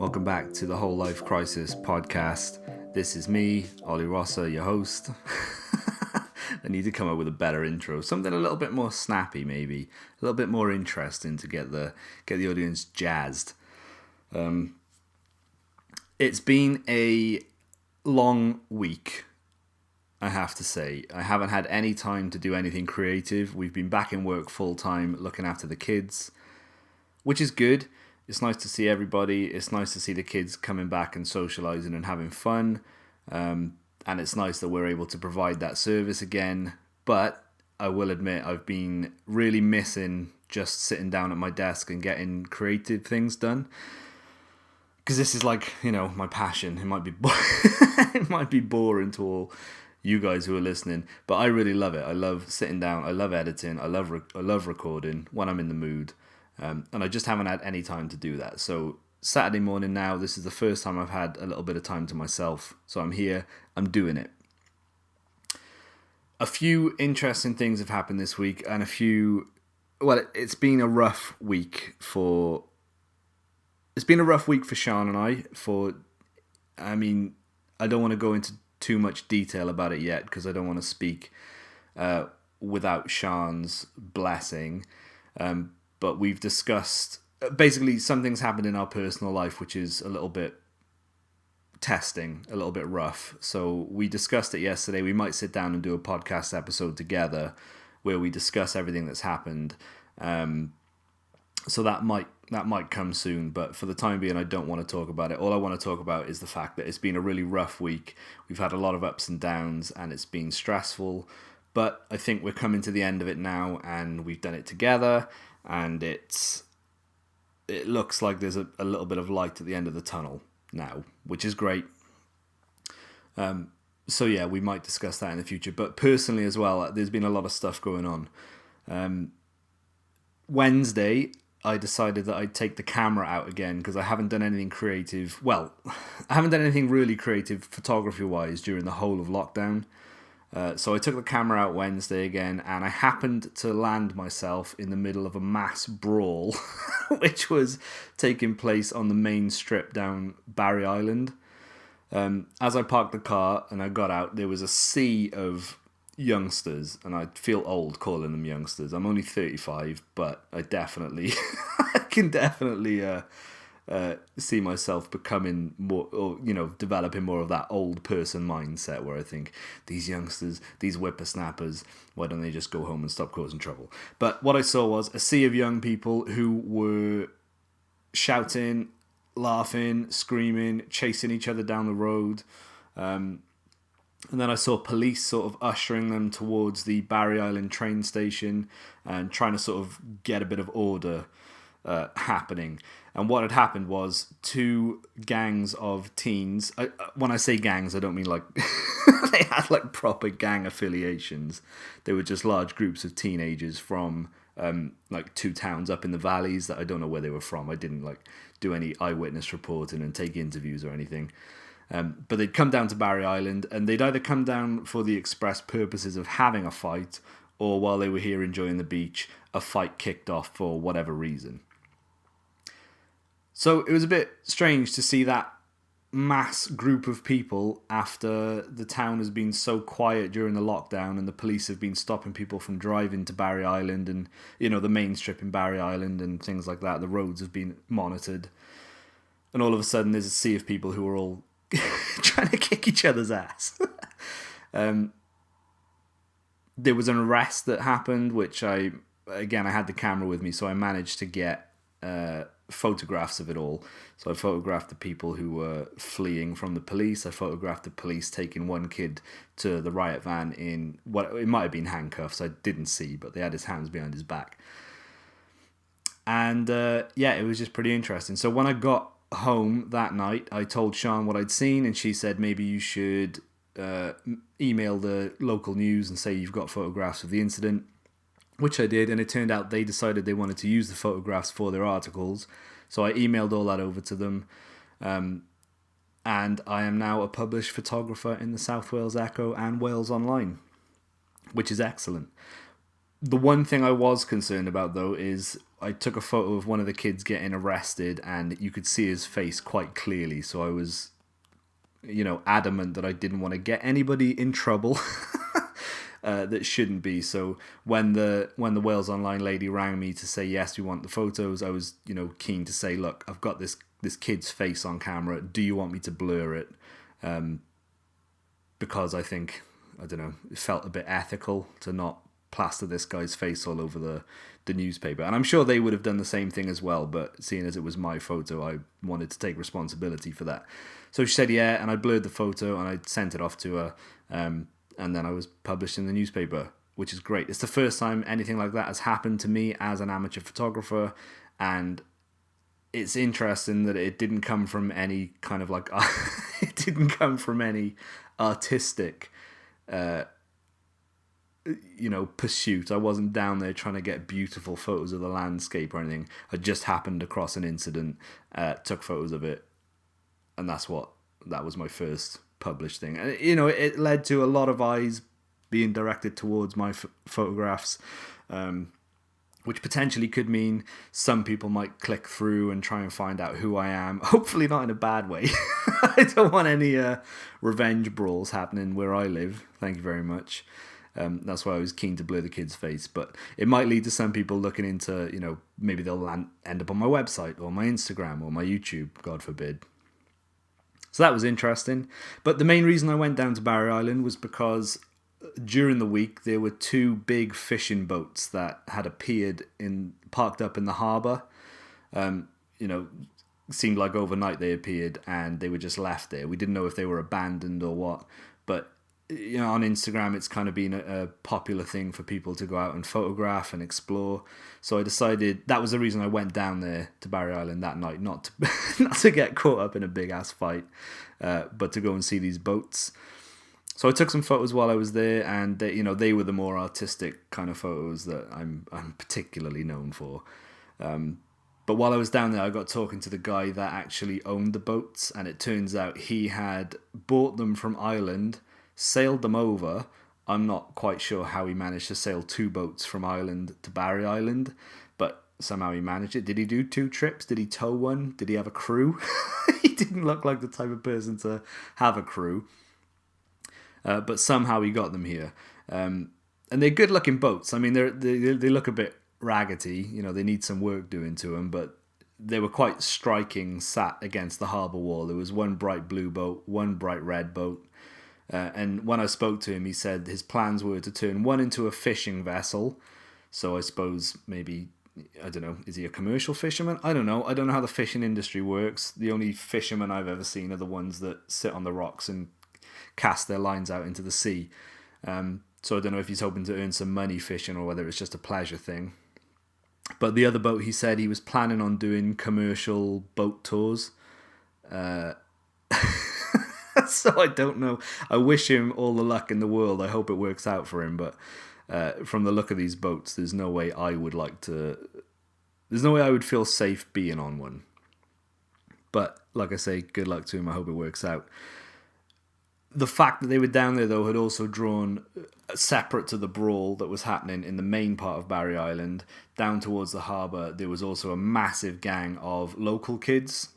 Welcome back to the Whole Life Crisis podcast. This is me, Ollie Rossa, your host. I need to come up with a better intro, something a little bit more snappy, maybe a little bit more interesting to get the audience jazzed. It's been a long week, I have to say. I haven't had any time to do anything creative. We've been back in work full time, looking after the kids, which is good. It's nice to see everybody. It's nice to see the kids coming back and socialising and having fun. And it's nice that we're able to provide that service again. But I will admit I've been really missing just sitting down at my desk and getting creative things done. Because this is like, my passion. It might be it might be boring to all you guys who are listening, but I really love it. I love sitting down. I love editing. I love recording when I'm in the mood. And I just haven't had any time to do that. So Saturday morning now, this is the first time I've had a little bit of time to myself. So I'm here, I'm doing it. A few interesting things have happened this week, and it's been a rough week for Sean and I. I don't want to go into too much detail about it yet, because I don't want to speak without Sean's blessing. But we've discussed, basically something's happened in our personal life which is a little bit testing, a little bit rough. So we discussed it yesterday. We might sit down and do a podcast episode together where we discuss everything that's happened. So that might come soon, but for the time being, I don't want to talk about it. All I want to talk about is the fact that it's been a really rough week. We've had a lot of ups and downs, and it's been stressful. But I think we're coming to the end of it now, and we've done it together. And it looks like there's a little bit of light at the end of the tunnel now, which is great. So yeah, we might discuss that in the future. But personally as well, there's been a lot of stuff going on. Wednesday, I decided that I'd take the camera out again because I haven't done anything creative. Well, I haven't done anything really creative photography-wise during the whole of lockdown. So I took the camera out Wednesday again, and I happened to land myself in the middle of a mass brawl, which was taking place on the main strip down Barry Island. As I parked the car and I got out, there was a sea of youngsters, and I feel old calling them youngsters. I'm only 35, but I can definitely see myself becoming more, or developing more of that old person mindset where I think these youngsters, these whippersnappers, why don't they just go home and stop causing trouble? But what I saw was a sea of young people who were shouting, laughing, screaming, chasing each other down the road. And then I saw police sort of ushering them towards the Barry Island train station and trying to sort of get a bit of order happening. And what had happened was two gangs of teens. When I say gangs, I don't mean like they had like proper gang affiliations. They were just large groups of teenagers from like two towns up in the valleys that I don't know where they were from. I didn't like do any eyewitness reporting and take interviews or anything. But they'd come down to Barry Island, and they'd either come down for the express purposes of having a fight, or while they were here enjoying the beach, a fight kicked off for whatever reason. So it was a bit strange to see that mass group of people after the town has been so quiet during the lockdown, and the police have been stopping people from driving to Barry Island and, the main strip in Barry Island and things like that. The roads have been monitored. And all of a sudden there's a sea of people who are all trying to kick each other's ass. There was an arrest that happened, which I had the camera with me, so I managed to get photographs of it all. So I photographed the people who were fleeing from the police. I photographed the police taking one kid to the riot van in what it might have been handcuffs. I didn't see, but they had his hands behind his back. And it was just pretty interesting. So when I got home that night, I told Sean what I'd seen, and she said maybe you should email the local news and say you've got photographs of the incident, which I did, and it turned out they decided they wanted to use the photographs for their articles. So I emailed all that over to them, and I am now a published photographer in the South Wales Echo and Wales Online, which is excellent. The one thing I was concerned about, though, is I took a photo of one of the kids getting arrested, and you could see his face quite clearly. So I was, adamant that I didn't want to get anybody in trouble that shouldn't be. So when the Wales Online lady rang me to say yes, we want the photos, I was keen to say, look, I've got this kid's face on camera. Do you want me to blur it? Because I think, I don't know, it felt a bit ethical to not plaster this guy's face all over the newspaper. And I'm sure they would have done the same thing as well, but seeing as it was my photo, I wanted to take responsibility for that. So she said yeah, and I blurred the photo and I sent it off to her, and then I was published in the newspaper, which is great. It's the first time anything like that has happened to me as an amateur photographer, and it's interesting that it didn't come from any kind of like it didn't come from any artistic pursuit. I wasn't down there trying to get beautiful photos of the landscape or anything. I just happened across an incident, took photos of it, and that was my first published thing. And it led to a lot of eyes being directed towards my photographs, which potentially could mean some people might click through and try and find out who I am. Hopefully not in a bad way. I don't want any revenge brawls happening where I live. Thank you very much. That's why I was keen to blur the kid's face. But it might lead to some people looking into, maybe they'll end up on my website or my Instagram or my YouTube, God forbid. So that was interesting. But the main reason I went down to Barry Island was because during the week there were two big fishing boats that had appeared parked up in the harbour. Seemed like overnight they appeared and they were just left there. We didn't know if they were abandoned or what, but on Instagram it's kind of been a popular thing for people to go out and photograph and explore. So I decided that was the reason I went down there to Barry Island that night, not to get caught up in a big ass fight, but to go and see these boats. So I took some photos while I was there, and they were the more artistic kind of photos that I'm particularly known for. But while I was down there, I got talking to the guy that actually owned the boats, and it turns out he had bought them from Ireland, sailed them over. I'm not quite sure how he managed to sail two boats from Ireland to Barry Island, but somehow he managed it. Did he do 2 trips? Did he tow one? Did he have a crew? He didn't look like the type of person to have a crew. But somehow he got them here. And they're good-looking boats. I mean, they look a bit raggedy. They need some work doing to them, but they were quite striking sat against the harbour wall. There was one bright blue boat, one bright red boat. And when I spoke to him, he said his plans were to turn one into a fishing vessel. So I suppose maybe, I don't know, is he a commercial fisherman? I don't know. I don't know how the fishing industry works. The only fishermen I've ever seen are the ones that sit on the rocks and cast their lines out into the sea. So I don't know if he's hoping to earn some money fishing or whether it's just a pleasure thing. But the other boat, he said he was planning on doing commercial boat tours. So I don't know. I wish him all the luck in the world. I hope it works out for him. But from the look of these boats, there's no way I would feel safe being on one. But like I say, good luck to him. I hope it works out. The fact that they were down there, though, had also drawn, separate to the brawl that was happening in the main part of Barry Island, down towards the harbour, there was also a massive gang of local kids.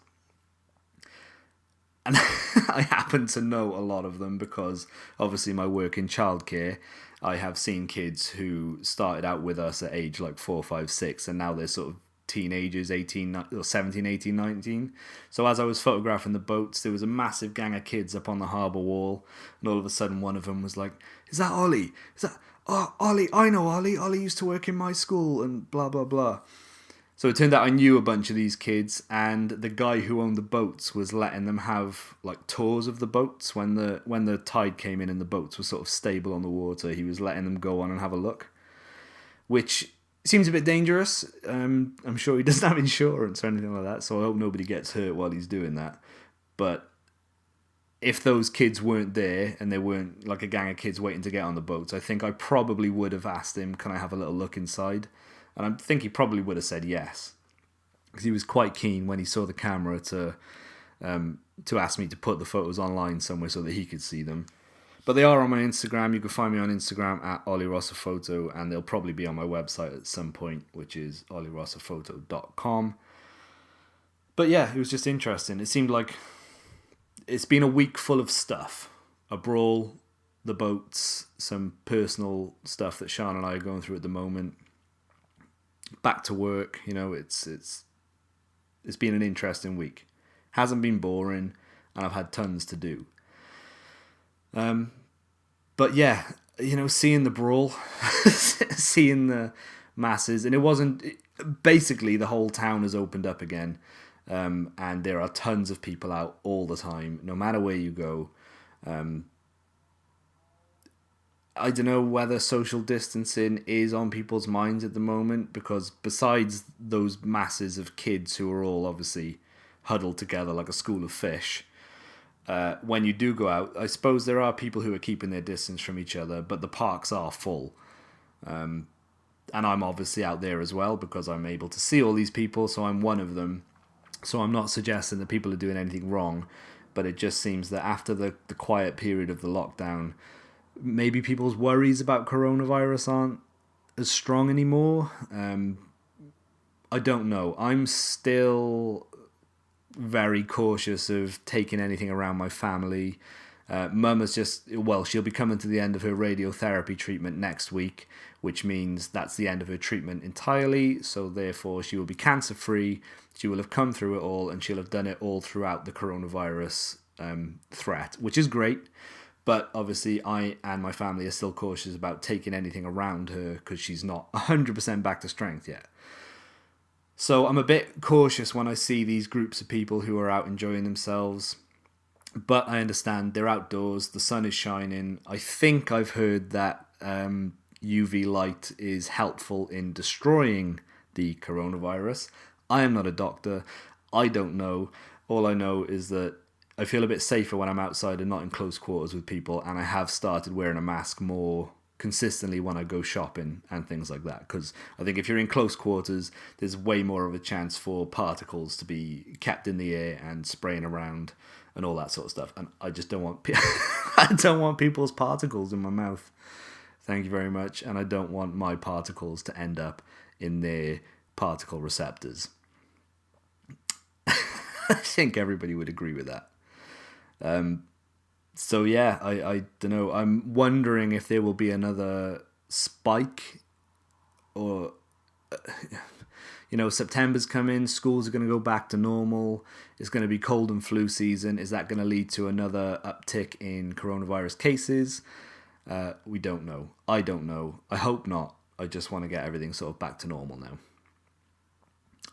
And I happen to know a lot of them because, obviously, my work in childcare, I have seen kids who started out with us at age like 4, 5, 6, and now they're sort of teenagers, 17, 18, 19. So as I was photographing the boats, there was a massive gang of kids up on the harbour wall, and all of a sudden one of them was like, "Is that Ollie? Ollie? I know Ollie. Ollie used to work in my school," and blah blah blah. So it turned out I knew a bunch of these kids, and the guy who owned the boats was letting them have like tours of the boats when the tide came in and the boats were sort of stable on the water. He was letting them go on and have a look, which seems a bit dangerous. I'm sure he doesn't have insurance or anything like that, so I hope nobody gets hurt while he's doing that. But if those kids weren't there and there weren't like a gang of kids waiting to get on the boats, I think I probably would have asked him, "Can I have a little look inside?" And I think he probably would have said yes, because he was quite keen when he saw the camera to ask me to put the photos online somewhere so that he could see them. But they are on my Instagram. You can find me on Instagram at Ollie Rossa Photo, and they'll probably be on my website at some point, which is ollierosaphoto.com. But yeah, it was just interesting. It seemed like it's been a week full of stuff. A brawl, the boats, some personal stuff that Sean and I are going through at the moment. Back to work, it's been an interesting week. Hasn't been boring, and I've had tons to do. But yeah, seeing the brawl, seeing the masses, and it wasn't. Basically, the whole town has opened up again, and there are tons of people out all the time, no matter where you go. I don't know whether social distancing is on people's minds at the moment, because besides those masses of kids who are all obviously huddled together like a school of fish, when you do go out, I suppose there are people who are keeping their distance from each other, but the parks are full. And I'm obviously out there as well because I'm able to see all these people, so I'm one of them. So I'm not suggesting that people are doing anything wrong, but it just seems that after the quiet period of the lockdown, maybe people's worries about coronavirus aren't as strong anymore. I don't know. I'm still very cautious of taking anything around my family. Mum has she'll be coming to the end of her radiotherapy treatment next week, which means that's the end of her treatment entirely. So therefore she will be cancer free. She will have come through it all, and she'll have done it all throughout the coronavirus threat, which is great. But obviously I and my family are still cautious about taking anything around her because she's not 100% back to strength yet. So I'm a bit cautious when I see these groups of people who are out enjoying themselves. But I understand they're outdoors, the sun is shining. I think I've heard that UV light is helpful in destroying the coronavirus. I am not a doctor. I don't know. All I know is that I feel a bit safer when I'm outside and not in close quarters with people, and I have started wearing a mask more consistently when I go shopping and things like that, because I think if you're in close quarters, there's way more of a chance for particles to be kept in the air and spraying around and all that sort of stuff, and I just don't want I don't want people's particles in my mouth. Thank you very much. And I don't want my particles to end up in their particle receptors. I think everybody would agree with that. So yeah, I don't know. I'm wondering if there will be another spike, or September's coming, schools are going to go back to normal. It's going to be cold and flu season. Is that going to lead to another uptick in coronavirus cases? We don't know. I don't know. I hope not. I just want to get everything sort of back to normal now.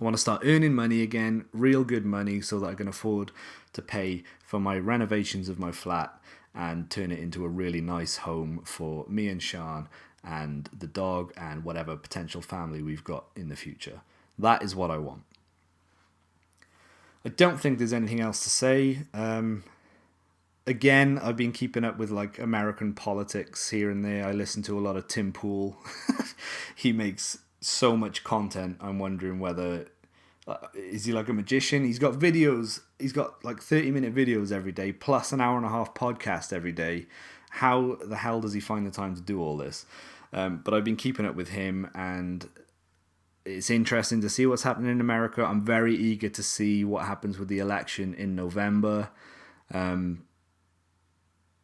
I want to start earning money again, real good money, so that I can afford to pay for my renovations of my flat and turn it into a really nice home for me and Sean and the dog and whatever potential family we've got in the future. That is what I want. I don't think there's anything else to say. Again, I've been keeping up with like American politics here and there. I listen to a lot of Tim Pool. He makes so much content. I'm wondering whether is he like a magician? He's got videos. He's got like 30-minute videos every day, plus an hour and a half podcast every day. How the hell does he find the time to do all this? But I've been keeping up with him, and it's interesting to see what's happening in America. I'm very eager to see what happens with the election in November.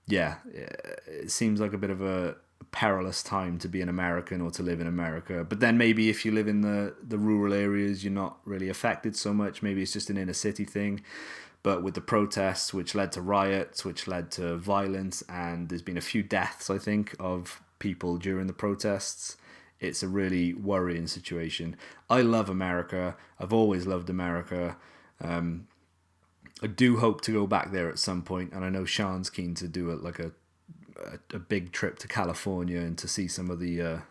It seems like a bit of a perilous time to be an American or to live in America. But then maybe if you live in the rural areas, you're not really affected so much. Maybe it's just an inner city thing. But with the protests, which led to riots, which led to violence, and there's been a few deaths, I think, of people during the protests, it's a really worrying situation. I love America. I've always loved America. I do hope to go back there at some point, and I know Sean's keen to do it like a big trip to California and to see some of the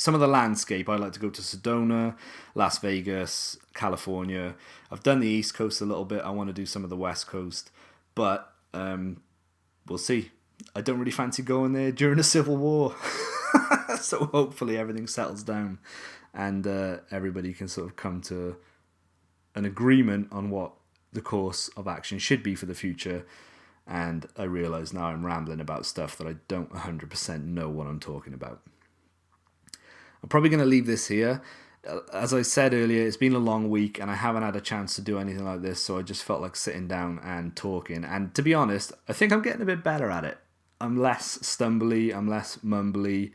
landscape. I'd like to go to Sedona, Las Vegas, California. I've done the East Coast a little bit. I want to do some of the West Coast, but we'll see. I don't really fancy going there during a civil war. So hopefully everything settles down and everybody can sort of come to an agreement on what the course of action should be for the future. and I realise now I'm rambling about stuff that I don't 100% know what I'm talking about. I'm probably going to leave this here. As I said earlier, it's been a long week and I haven't had a chance to do anything like this, so I just felt like sitting down and talking. And to be honest, I think I'm getting a bit better at it. I'm less stumbly, I'm less mumbly.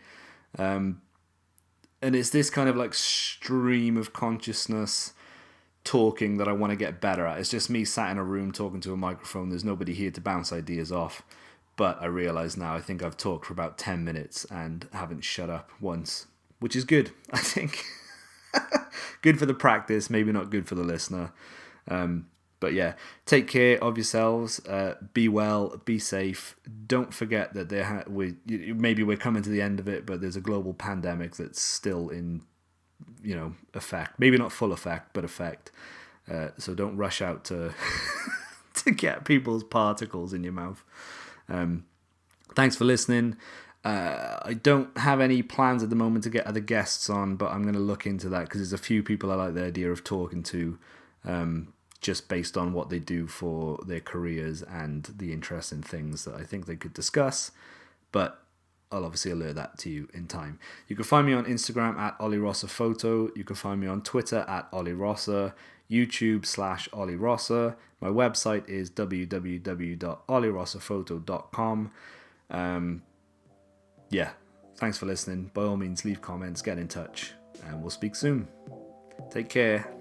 And it's this kind of like stream of consciousness talking that I want to get better at. It's just me sat in a room talking to a microphone. There's nobody here to bounce ideas off. But I realise now I think I've talked for about 10 minutes and haven't shut up once, which is good, I think. Good for the practice, maybe not good for the listener. But yeah, take care of yourselves. Be well, be safe. Don't forget that maybe we're coming to the end of it, but there's a global pandemic that's still in, effect. Maybe not full effect, but effect. So don't rush out to to get people's particles in your mouth. Thanks for listening. I don't have any plans at the moment to get other guests on, but I'm going to look into that because there's a few people I like the idea of talking to, just based on what they do for their careers and the interesting things that I think they could discuss. But I'll obviously alert that to you in time. You can find me on Instagram at Ollie Rosser Photo. You can find me on Twitter at Ollie Rosser, YouTube /Ollie Rosser. My website is www.ollierosserphoto.com. Yeah, thanks for listening. By all means, leave comments, get in touch, and we'll speak soon. Take care.